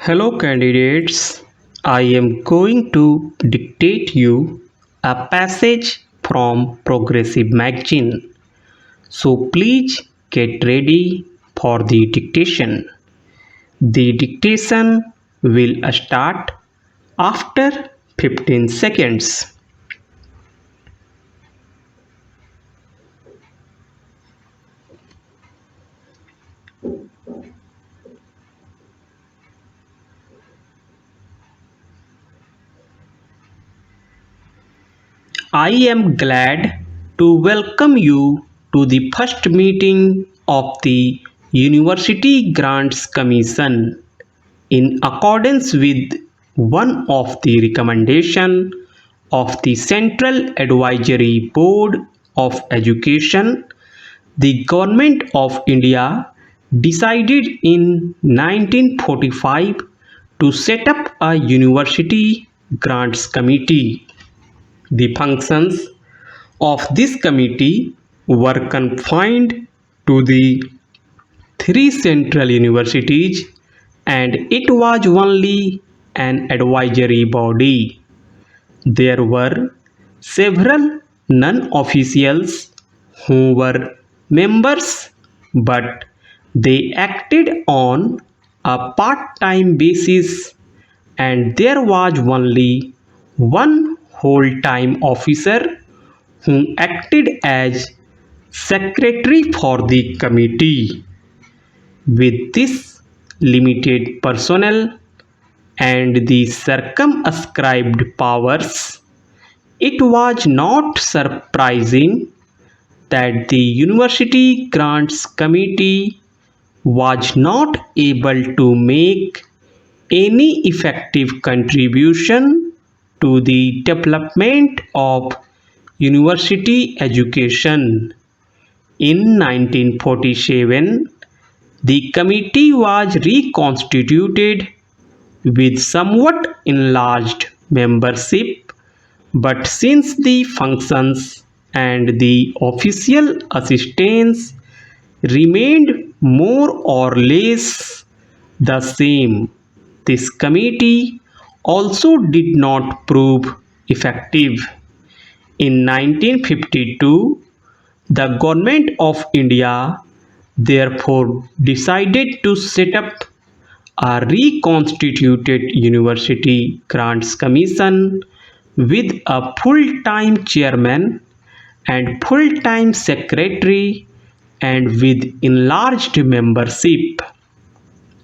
Hello candidates, I am going to dictate you a passage from Progressive Magazine. So please get ready for the dictation. The dictation will start after 15 seconds. I am glad to welcome you to the first meeting of the University Grants Commission. In accordance with one of the recommendation of the Central Advisory Board of Education, the Government of India decided in 1945 to set up a University Grants Committee. The functions of this committee were confined to the three central universities, and it was only an advisory body. There were several non-officials who were members, but they acted on a part-time basis, and there was only one whole-time officer who acted as secretary for the committee. With this limited personnel and the circumscribed powers, it was not surprising that the University Grants Committee was not able to make any effective contribution to the development of university education. In 1947, the committee was reconstituted with somewhat enlarged membership, but since the functions and the official assistance remained more or less the same, this committee also did not prove effective. In 1952, the Government of India therefore decided to set up a reconstituted University Grants Commission with a full-time chairman and full-time secretary and with enlarged membership.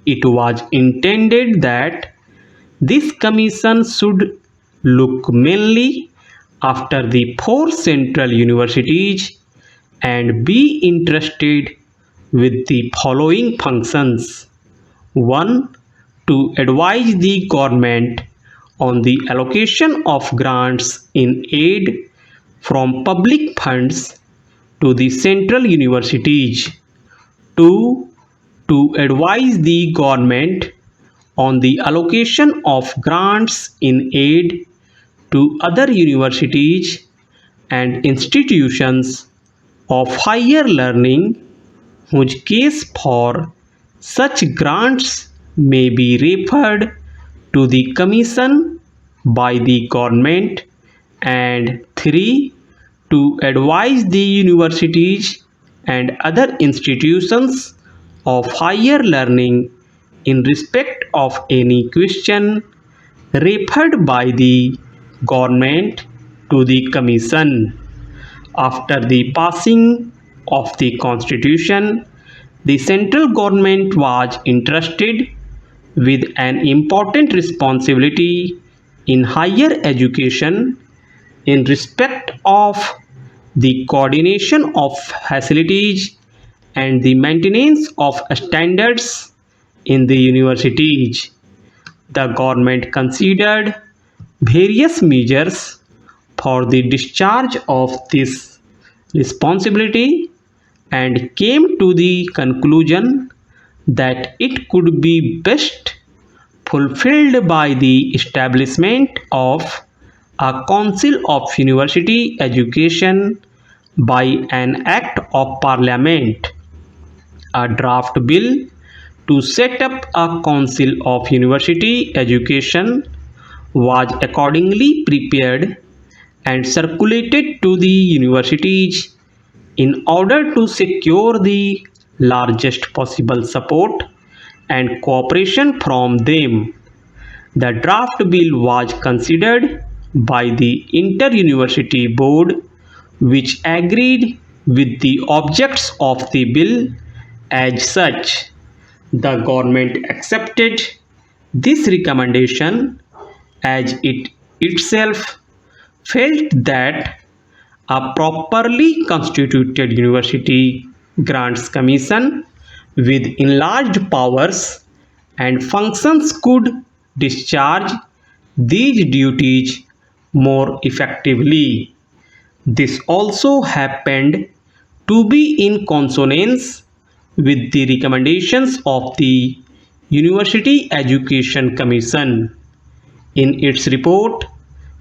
It was intended that this commission should look mainly after the four central universities and be interested with the following functions. 1. To advise the government on the allocation of grants in aid from public funds to the central universities. 2. To advise the government on the allocation of grants in aid to other universities and institutions of higher learning whose case for such grants may be referred to the commission by the government. And 3. To advise the universities and other institutions of higher learning in respect of any question referred by the government to the commission. After the passing of the constitution, the central government was entrusted with an important responsibility in higher education in respect of the coordination of facilities and the maintenance of standards in the universities. The government considered various measures for the discharge of this responsibility and came to the conclusion that it could be best fulfilled by the establishment of a Council of University Education by an Act of Parliament. A draft bill to set up a Council of University Education was accordingly prepared and circulated to the universities in order to secure the largest possible support and cooperation from them. The draft bill was considered by the Inter-University Board, which agreed with the objects of the bill. As such, the government accepted this recommendation, as it itself felt that a properly constituted university grants commission with enlarged powers and functions could discharge these duties more effectively. This also happened to be in consonance with the recommendations of the University Education Commission. In its report,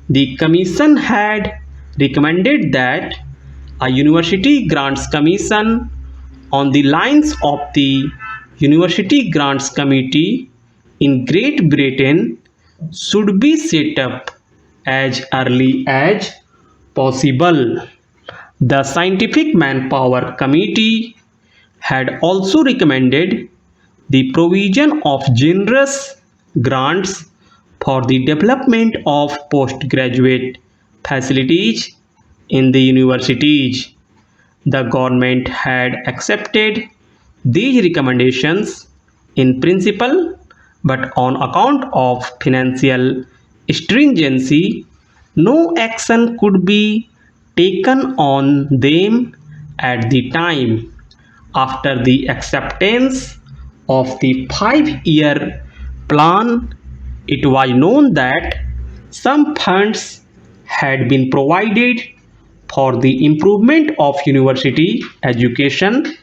the Commission had recommended that a University Grants Commission on the lines of the University Grants Committee in Great Britain should be set up as early as possible. The Scientific Manpower Committee had also recommended the provision of generous grants for the development of postgraduate facilities in the universities. The government had accepted these recommendations in principle, but on account of financial stringency, no action could be taken on them at the time. After the acceptance of the 5-year plan, it was known that some funds had been provided for the improvement of university education,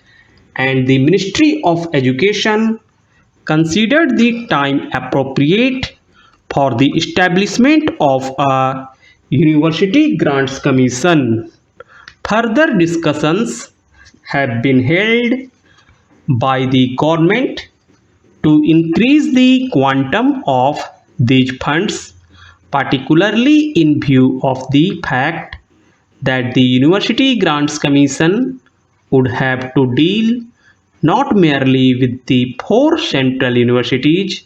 and the Ministry of Education considered the time appropriate for the establishment of a University Grants Commission. Further discussions have been held by the government to increase the quantum of these funds, particularly in view of the fact that the University Grants Commission would have to deal not merely with the 4 central universities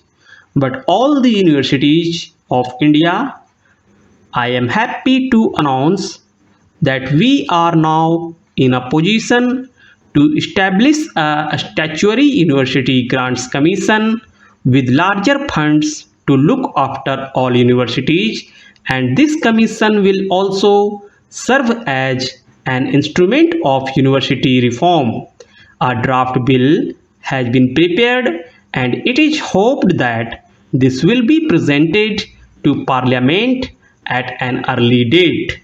but all the universities of India. I am happy to announce that we are now in a position to establish a statutory University Grants Commission with larger funds to look after all universities, and this commission will also serve as an instrument of university reform. A draft bill has been prepared, and it is hoped that this will be presented to Parliament at an early date.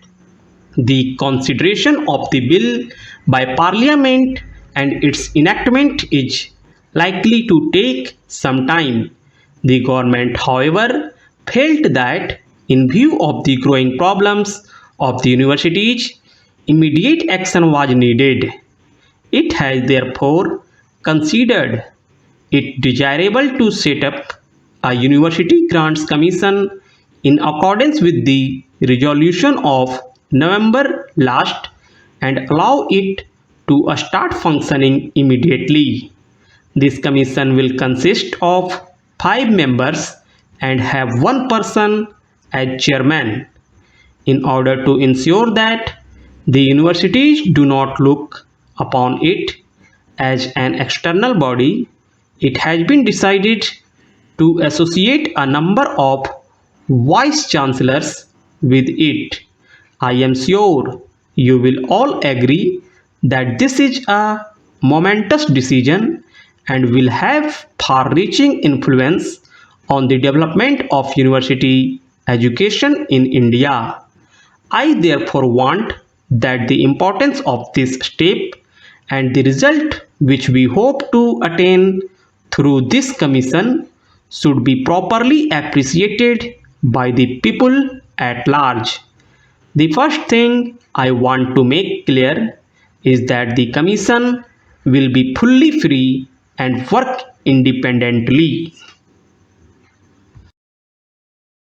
The consideration of the bill by Parliament and its enactment is likely to take some time. The government, however, felt that in view of the growing problems of the universities, immediate action was needed. It has therefore considered it desirable to set up a University Grants Commission in accordance with the resolution of November last and allow it to start functioning immediately. This commission will consist of 5 members and have one person as chairman. In order to ensure that the universities do not look upon it as an external body, it has been decided to associate a number of vice chancellors with it. I am sure you will all agree that this is a momentous decision and will have far reaching influence on the development of university education in India. I therefore want that the importance of this step and the result which we hope to attain through this commission should be properly appreciated by the people at large. The first thing I want to make clear is that the commission will be fully free and work independently.